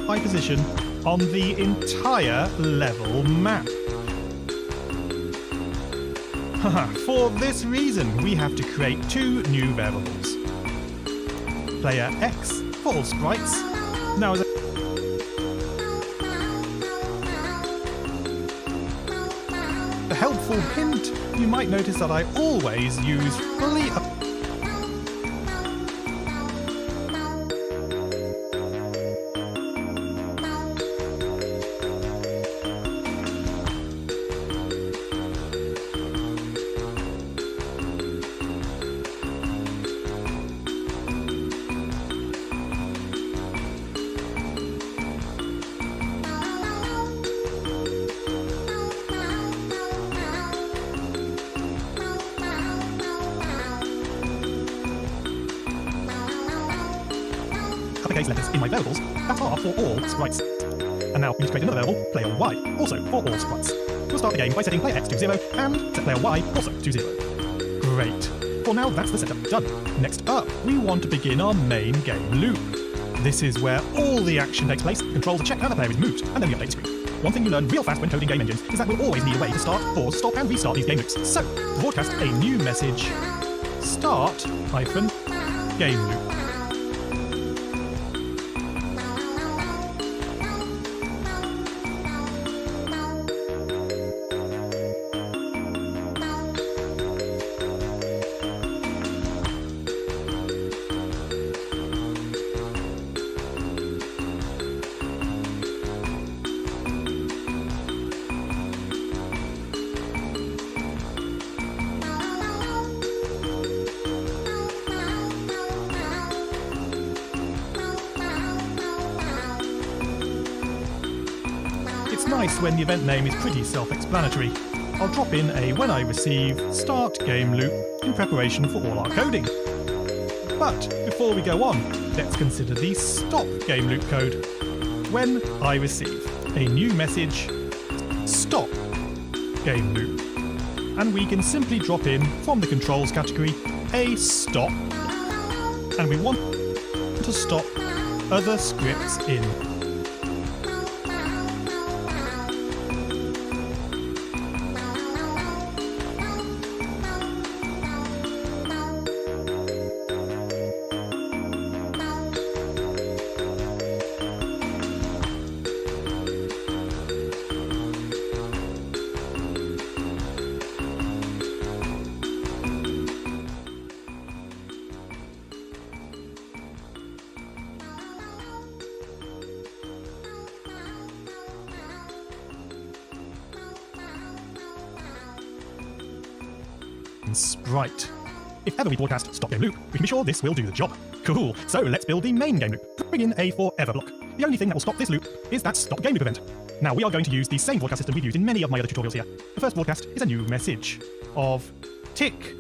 high position on the entire level map. For this reason, we have to create two new variables. Player X for all sprites. Now, as a helpful hint, you might notice that I always use fully uppercase letters in my variables that are for all sprites. And now we need to create another variable, player Y, also for all sprites. We'll start the game by setting player X to 0 and set player Y also to 0. Great. For now, that's the setup done. Next up, we want to begin our main game loop. This is where all the action takes place, controls are checked and the player is moved, and then the update screen. One thing you learn real fast when coding game engines is that we'll always need a way to start, pause, stop and restart these game loops. So, broadcast a new message, start-game loop. It's nice when the event name is pretty self-explanatory. I'll drop in a when I receive start game loop in preparation for all our coding. But before we go on, let's consider the stop game loop code. When I receive a new message, stop game loop. And we can simply drop in from the controls category a stop. And we want to stop other scripts in. Sprite. If ever we broadcast stop game loop, we can be sure this will do the job. Cool, so let's build the main game loop. Bring in a forever block. The only thing that will stop this loop is that stop game loop event. Now we are going to use the same broadcast system we've used in many of my other tutorials here. The first broadcast is a new message of tick.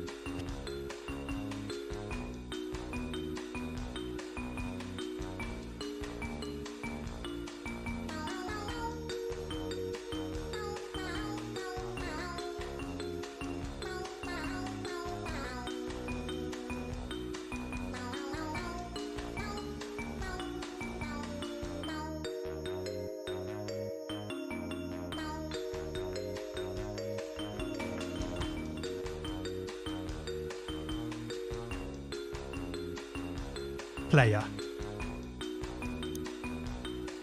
Player.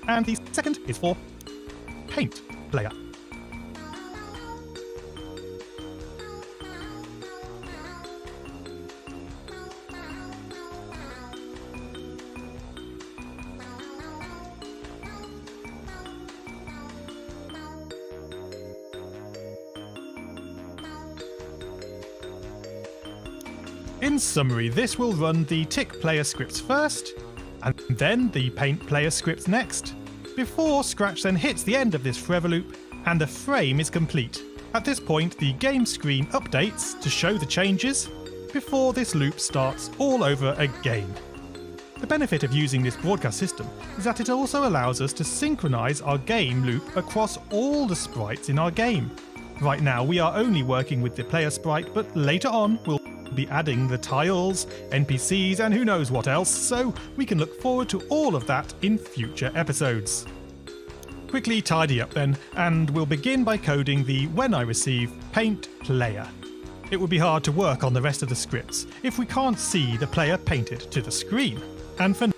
And the second is for paint player. In summary, this will run the tick player scripts first, and then the paint player scripts next, before Scratch then hits the end of this forever loop and the frame is complete. At this point, the game screen updates to show the changes before this loop starts all over again. The benefit of using this broadcast system is that it also allows us to synchronize our game loop across all the sprites in our game. Right now we are only working with the player sprite, but later on we'll be be adding the tiles, NPCs, and who knows what else, so we can look forward to all of that in future episodes. Quickly tidy up then, and we'll begin by coding the when I receive paint player. It would be hard to work on the rest of the scripts if we can't see the player painted to the screen. And for now,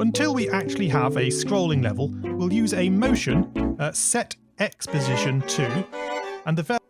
until we actually have a scrolling level, we'll use a motion set X position to, and the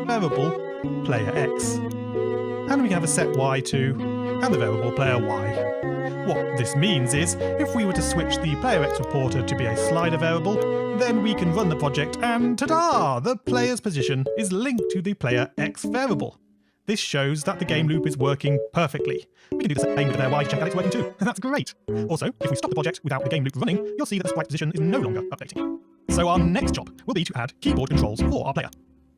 variable player X. And we can have a set Y to, and the variable player Y. What this means is, if we were to switch the player X reporter to be a slider variable, then we can run the project and ta-da! The player's position is linked to the player X variable. This shows that the game loop is working perfectly. We can do the same with the player Y to check that it's working too. That's great! Also, if we stop the project without the game loop running, you'll see that the sprite position is no longer updating. So our next job will be to add keyboard controls for our player.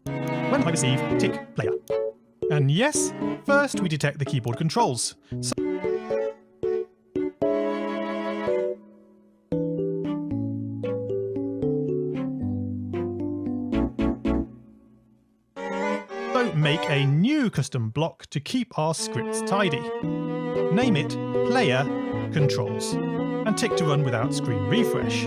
When I receive tick player. And yes, first we detect the keyboard controls. So make a new custom block to keep our scripts tidy. Name it player controls and tick to run without screen refresh.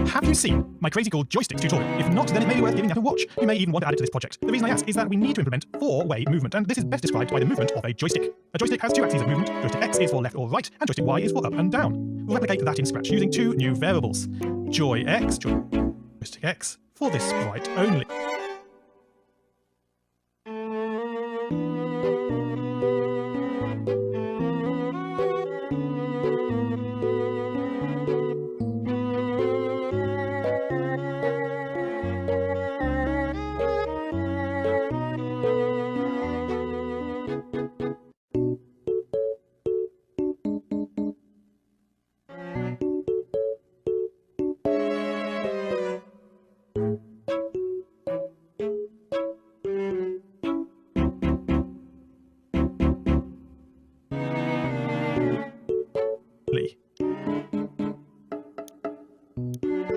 Have you seen my crazy cool joysticks tutorial? If not, then it may be worth giving that a watch. You may even want to add it to this project. The reason I ask is that we need to implement 4-way movement, and this is best described by the movement of a joystick. A joystick has 2 axes of movement. Joystick X is for left or right, and joystick Y is for up and down. We'll replicate that in Scratch using 2 new variables. Joystick X for this sprite only.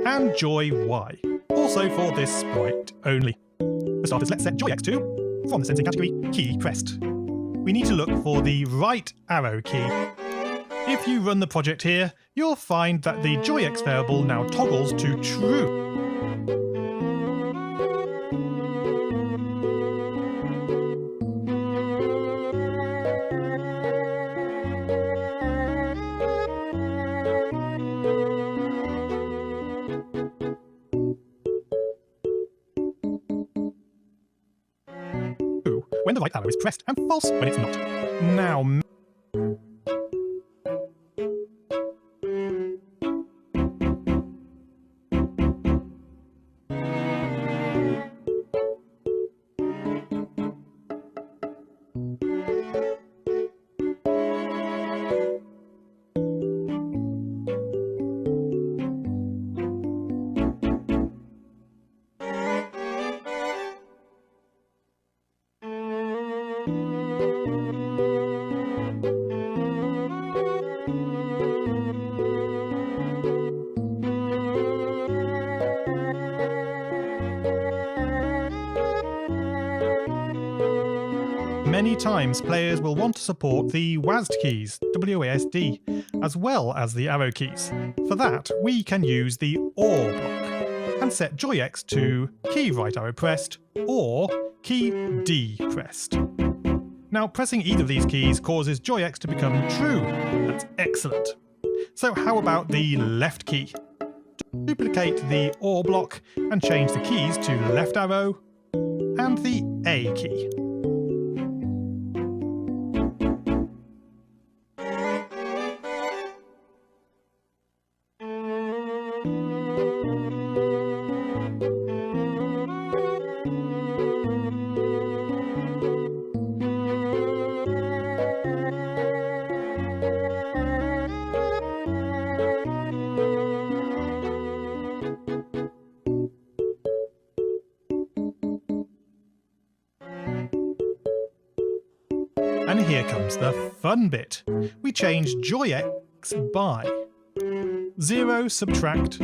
And Joy Y, also for this sprite only. For starters, let's set Joy X to, from the sensing category, key crest. We need to look for the right arrow key. If you run the project here, you'll find that the Joy X variable now toggles to true. when the right arrow is pressed and false when it's not. Now, many times players will want to support the WASD keys, W-A-S-D, as well as the arrow keys. For that, we can use the OR block and set JoyX to key right arrow pressed or key D pressed. Now, pressing either of these keys causes JoyX to become true. That's excellent. So how about the left key? Duplicate the OR block and change the keys to left arrow and the A key. And here comes the fun bit. We change JoyX by 0 subtract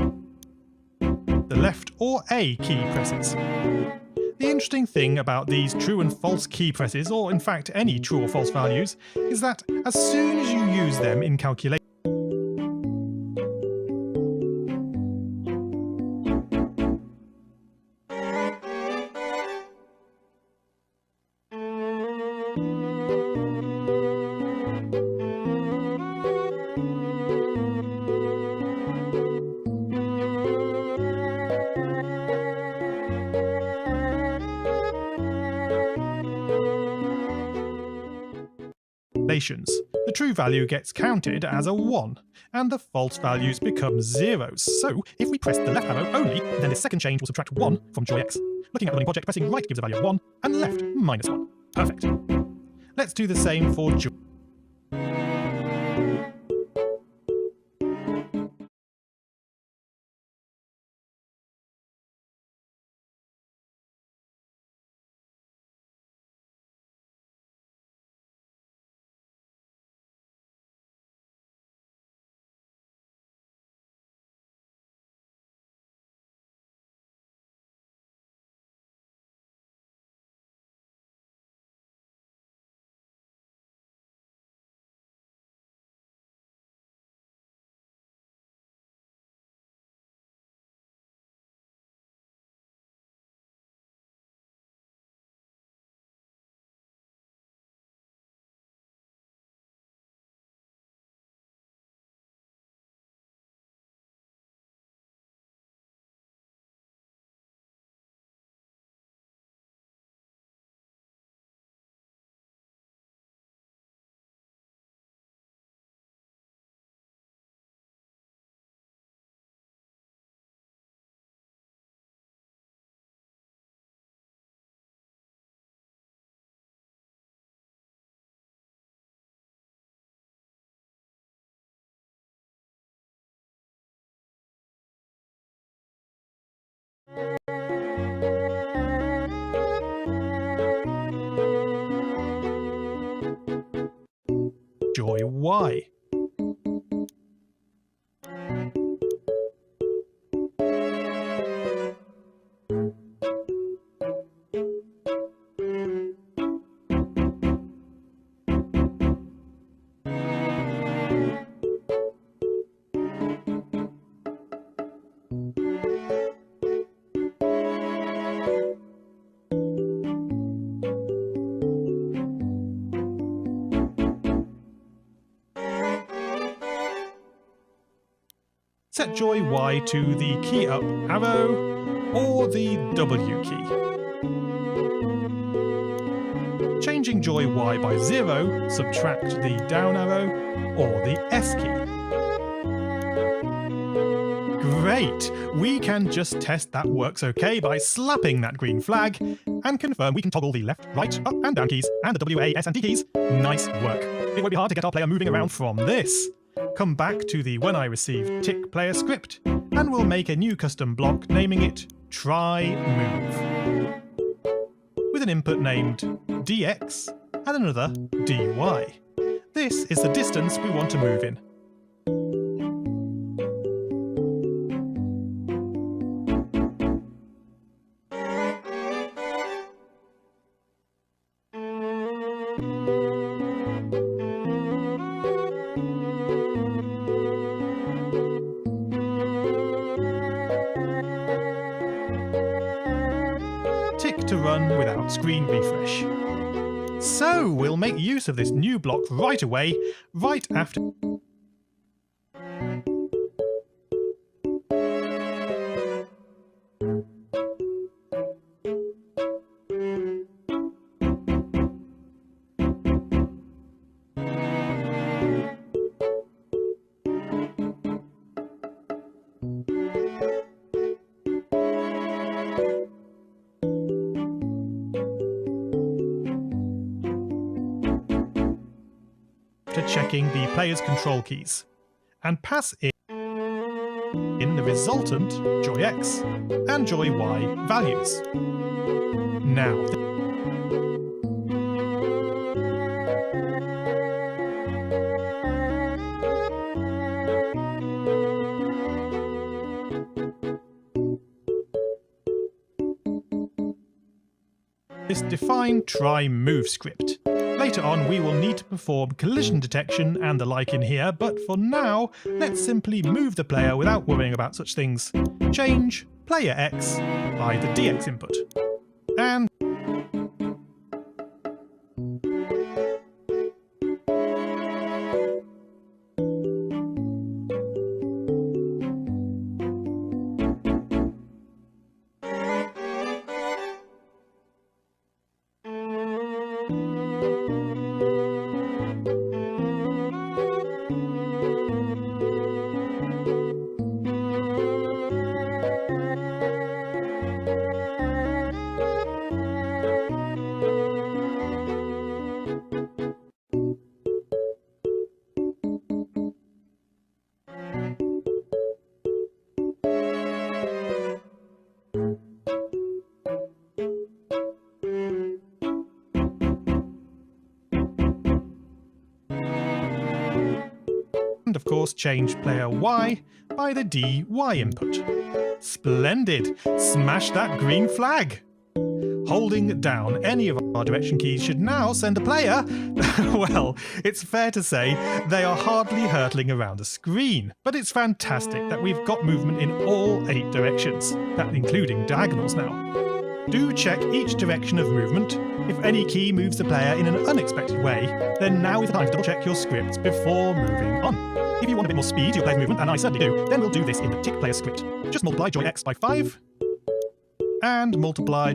the left or A key presses. The interesting thing about these true and false key presses, or in fact any true or false values, is that as soon as you use them in calculation, the true value gets counted as a 1, and the false values become zeros. So, if we press the left arrow only, then this second change will subtract 1 from JoyX. Looking at the running project, pressing right gives a value of 1, and left -1. Perfect. Let's do the same for Joy. Joy Y. Set Joy Y to the key up arrow or the W key. changing joy Y by 0, subtract the down arrow or the S key. Great! We can just test that works okay by slapping that green flag and confirm we can toggle the left, right, up and down keys and the W, A, S and T keys. Nice work. It won't be hard to get our player moving around from this. Come back to the when I receive tick player script and we'll make a new custom block naming it try move with an input named dx and another dy. This is the distance we want to move in. Tick to run without screen refresh. So we'll make use of this new block right away, right after. Checking the player's control keys and pass in the resultant joy X and joy Y values. Now this define try move script. Later on we will need to perform collision detection and the like in here, but for now let's simply move the player without worrying about such things. Change player X by the DX input. And of course change player Y by the DY input. Splendid! Smash that green flag! Holding down any of our direction keys should now send a player, well, it's fair to say they are hardly hurtling around the screen, but it's fantastic that we've got movement in all 8 directions, that including diagonals now. Do check each direction of movement. If any key moves the player in an unexpected way, then now is the time to double check your scripts before moving on. If you want a bit more speed to your player's movement, and I certainly do, then we'll do this in the tick player script. Just multiply joy X by 5, and multiply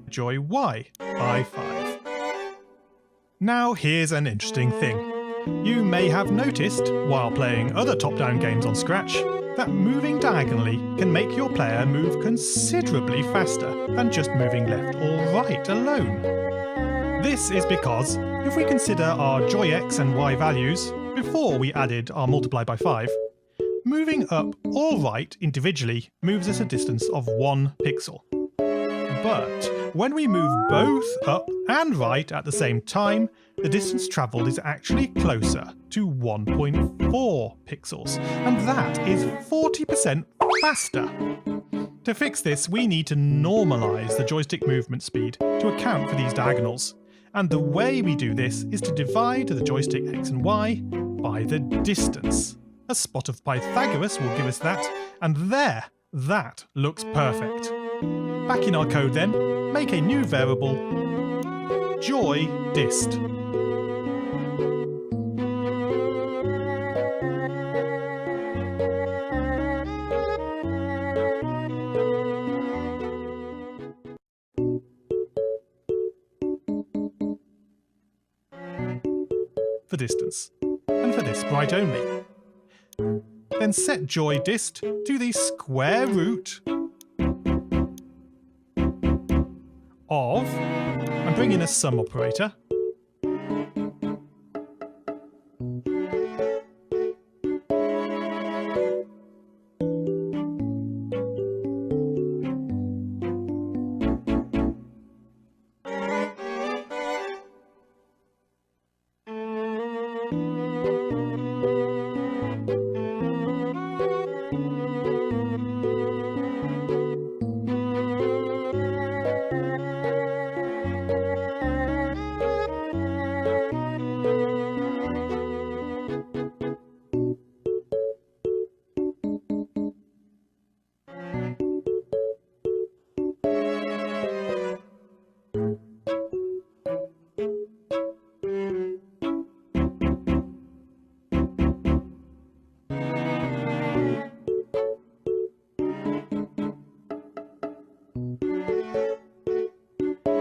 joy y by 5. Now here's an interesting thing. You may have noticed, while playing other top-down games on Scratch, that moving diagonally can make your player move considerably faster than just moving left or right alone. This is because, if we consider our joy x and y values before we added our multiply by 5, moving up or right individually moves us a distance of 1 pixel. But when we move both up and right at the same time, the distance travelled is actually closer to 1.4 pixels, and that is 40% faster. To fix this, we need to normalise the joystick movement speed to account for these diagonals, and the way we do this is to divide the joystick x and y by the distance. A spot of Pythagoras will give us that, and there, that looks perfect. Back in our code then, make a new variable, joy dist. For distance, and for this sprite only. Then set joy dist to the square root of, and bring in a sum operator,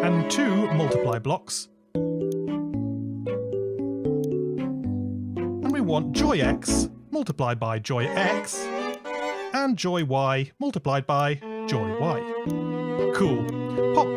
and 2 multiply blocks. And we want joy x multiplied by joy x and joy y multiplied by joy y. Cool. Pop.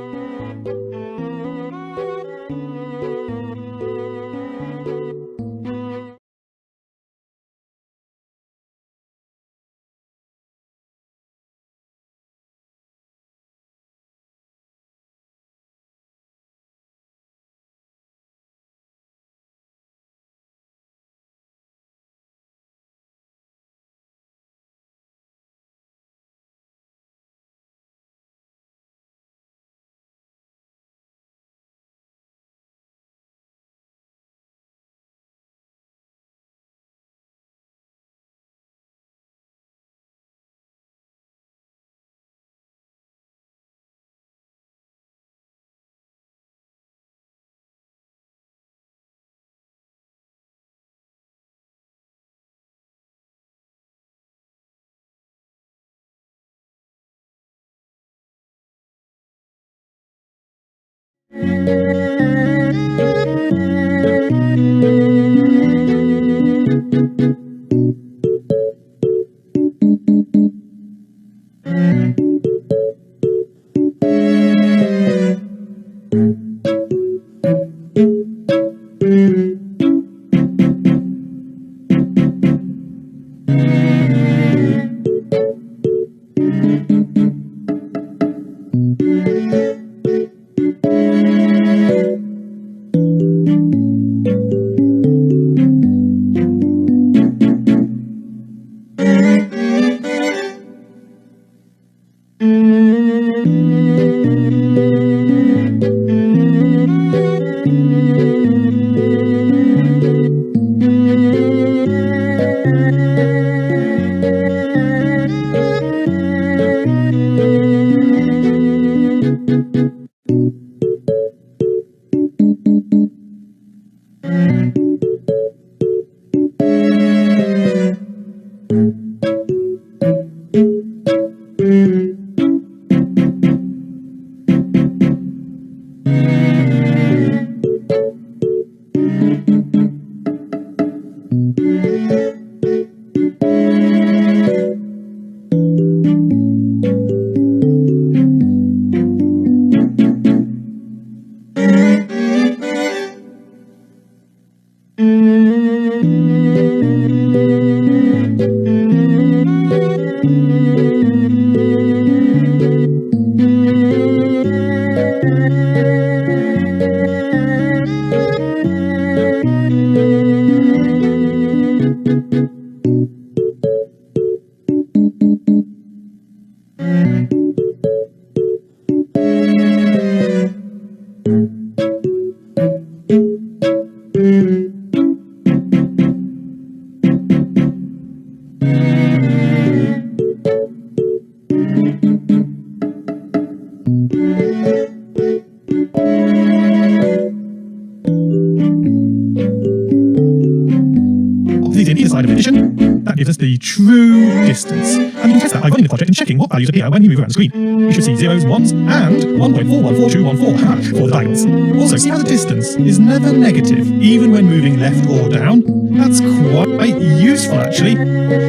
the project and checking what values appear when you move around the screen. You should see zeros, ones, and 1.414214 for the diagonals. Also, see how the distance is never negative, even when moving left or down? That's quite useful, actually.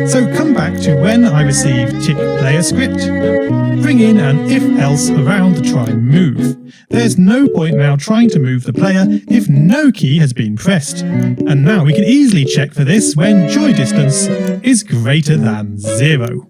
So come back to when I receive tick player script. Bring in an if-else around the try move. There's no point now trying to move the player if no key has been pressed. And now we can easily check for this when joy distance is greater than 0.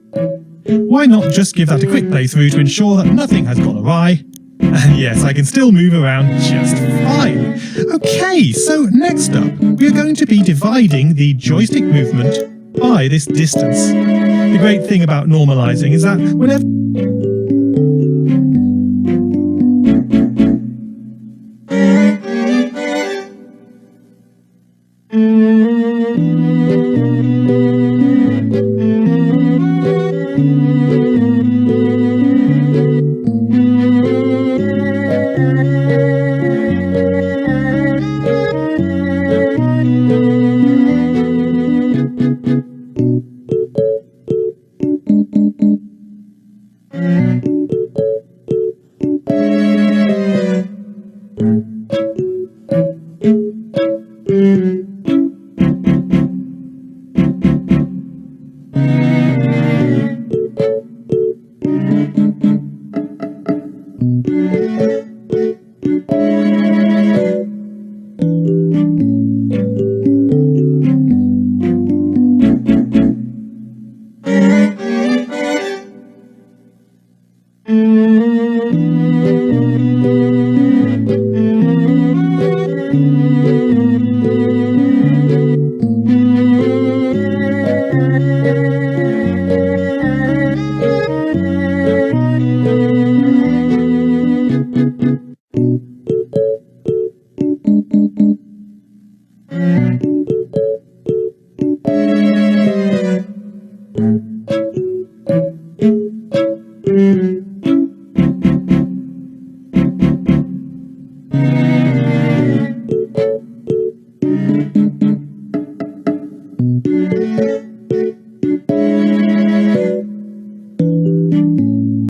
Why not just give that a quick playthrough to ensure that nothing has gone awry? And yes, I can still move around just fine. Okay, so next up, we are going to be dividing the joystick movement by this distance. The great thing about normalizing is that whenever Mm-hmm.